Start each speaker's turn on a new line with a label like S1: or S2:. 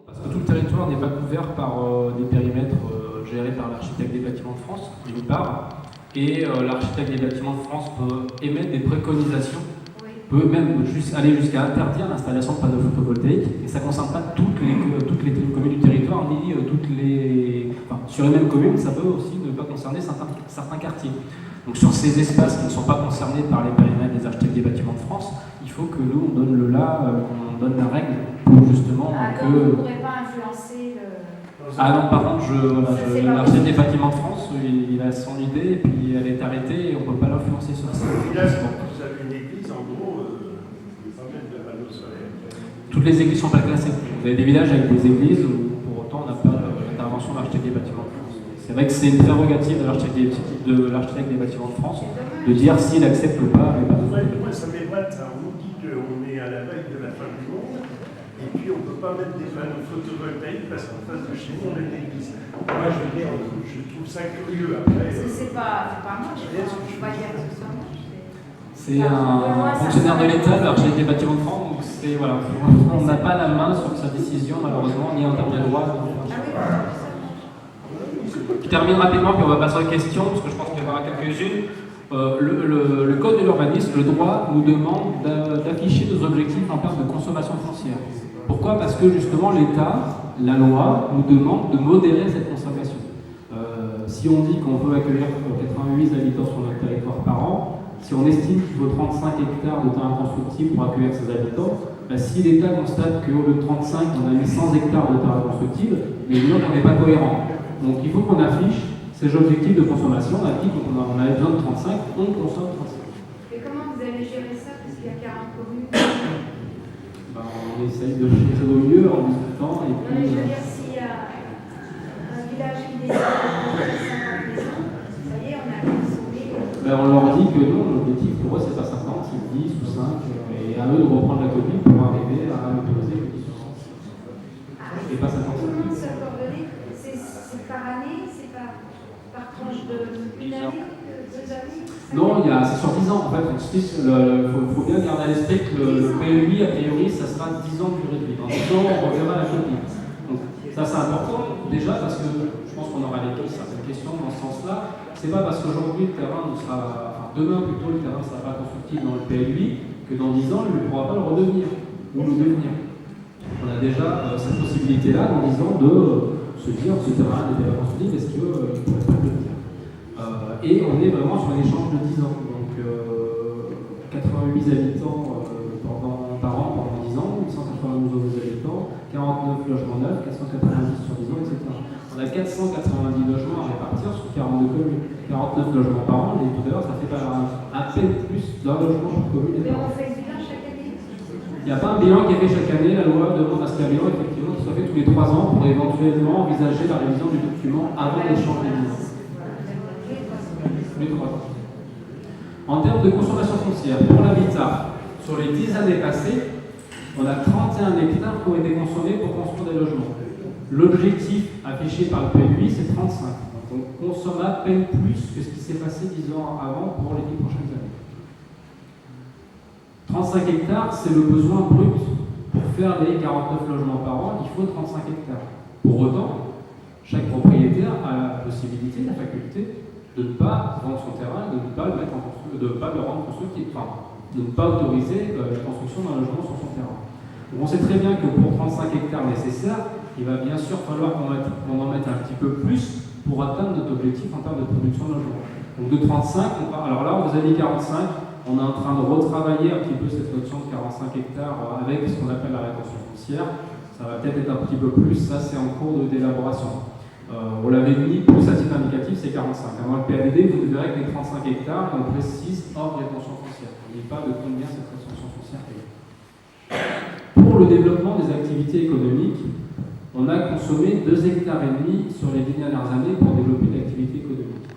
S1: Parce que tout le territoire n'est pas couvert par des périmètres gérés par l'architecte des bâtiments de France, d'une part, et l'architecte des bâtiments de France peut émettre des préconisations, peut même aller jusqu'à interdire l'installation de panneaux photovoltaïques, et ça ne concerne pas toutes les communes du territoire, ni enfin, sur les mêmes communes, ça peut aussi ne pas concerner certains quartiers. Donc sur ces espaces qui ne sont pas concernés par les périmètres des architectes des bâtiments de France, il faut que nous, on donne le là, qu'on donne la règle pour justement que...
S2: Vous ne pourrez pas influencer le...
S1: Ah non, par contre, l'architecte des bâtiments de France, il a son idée, et puis elle est arrêtée, et on ne peut pas l'influencer sur ça.
S3: Village, quand vous avez une église, en gros, vous ne pouvez pas mettre de panneaux solaires.
S1: Toutes les églises ne sont pas classées. Vous avez des villages avec des églises où, pour autant, on n'a pas l'intervention de l'architecte des bâtiments de France. C'est vrai que c'est une prérogative de l'architecte des bâtiments de France de dire s'il accepte ou pas les panneaux.
S3: Moi, ça m'évoque, on nous dit qu'on est à la veille de la fin du monde, et puis on ne peut pas mettre des panneaux photovoltaïques parce qu'en face de chez nous, on a une église. Moi, je veux dire, je trouve ça curieux. Après,
S2: c'est pas moi, je ne peux pas dire que ce soit moi.
S1: C'est un fonctionnaire de l'État, l'architecte des bâtiments de France, donc voilà, on n'a pas la main sur sa décision, malheureusement, ni en termes de droit. Je termine rapidement, puis on va passer aux questions, parce que je pense qu'il y en aura quelques-unes. Le code de l'urbanisme, le droit, nous demande d'afficher nos objectifs en termes de consommation foncière. Pourquoi? Parce que justement l'État, la loi, nous demande de modérer cette consommation. Si on dit qu'on veut accueillir 88 habitants sur notre territoire par an, si on estime qu'il faut 35 hectares de terrain constructible pour accueillir ces habitants, si l'État constate qu'au lieu de 35, on a mis 100 hectares de terrain constructible, mais nous, on n'est pas cohérent. Donc il faut qu'on affiche ces objectifs de consommation. On a dit qu'on avait besoin de 35, on consomme 35.
S2: Et comment vous allez gérer ça, parce qu'il y a 40 communes?
S1: On essaye de gérer au mieux en discutant. Et puis,
S2: je veux dire, s'il y a un village qui décide de 50 maisons, ça y est, on a consommé.
S1: On leur dit que non, l'objectif pour eux, c'est pas 50, c'est 10 ou 5, et à eux de reprendre la copie pour arriver à autoriser le 10 ou 5. Et pas 50.
S2: Comment se coordonner? C'est par année? C'est par tranche d'une année? 2 années?
S1: Non, c'est sur 10 ans. En fait, il faut bien garder à l'esprit que le PEI, a priori, ça sera 10 ans de durée de vie. Dans 10 ans, on reviendra à la copie. Donc, ça, c'est important, déjà, parce que je pense qu'on aura certaines questions dans ce sens-là. C'est pas parce qu'aujourd'hui, le terrain demain plutôt, le terrain ne sera pas constructible dans le PEI, que dans 10 ans, il ne pourra pas le redevenir, ou le devenir. On a déjà cette possibilité-là, dans 10 ans, de se dire ce terrain n'est pas constructible, est-ce qu'il ne pourrait pas le devenir? Et on est vraiment sur un échange de 10 ans. Donc 88 habitants par an pendant 10 ans, 892 nouveaux habitants, 49 logements neufs, 490 sur 10 ans, etc. On a 490 logements à répartir sur 42 communes. 49 logements par an, et tout à l'heure, ça fait à peine plus d'un logement par commune.
S2: Mais on fait le bilan chaque année?
S1: Il n'y a pas un bilan qui est fait chaque année. La loi demande à ce qu'un bilan, effectivement, soit fait tous les 3 ans pour éventuellement envisager la révision du document avant l'échange des bilans. Les 3 ans. En termes de consommation foncière, pour l'habitat, sur les 10 années passées, on a 31 hectares qui ont été consommés pour construire des logements. L'objectif affiché par le PUI, c'est 35. Donc on consomme à peine plus que ce qui s'est passé 10 ans avant pour les 10 prochaines années. 35 hectares, c'est le besoin brut. Pour faire les 49 logements par an, il faut 35 hectares. Pour autant, chaque propriétaire a la possibilité, la faculté, de ne pas vendre son terrain, de ne pas le rendre constructible, de ne pas autoriser la construction d'un logement sur son terrain. Donc on sait très bien que pour 35 hectares nécessaires, il va bien sûr falloir qu'on en mette un petit peu plus pour atteindre notre objectif en termes de production de logement. Donc de 35, alors là on vous a dit 45, on est en train de retravailler un petit peu cette notion de 45 hectares avec ce qu'on appelle la rétention foncière. Ça va peut-être être un petit peu plus, ça c'est en cours d'élaboration. On l'avait mis, plus à titre indicatif, c'est 45. Dans le PADD, vous verrez que les 35 hectares, on précise hors rétention foncière. On ne dit pas de combien cette rétention foncière est. Pour le développement des activités économiques, on a consommé 2,5 hectares sur les 10 dernières années pour développer l'activité économique.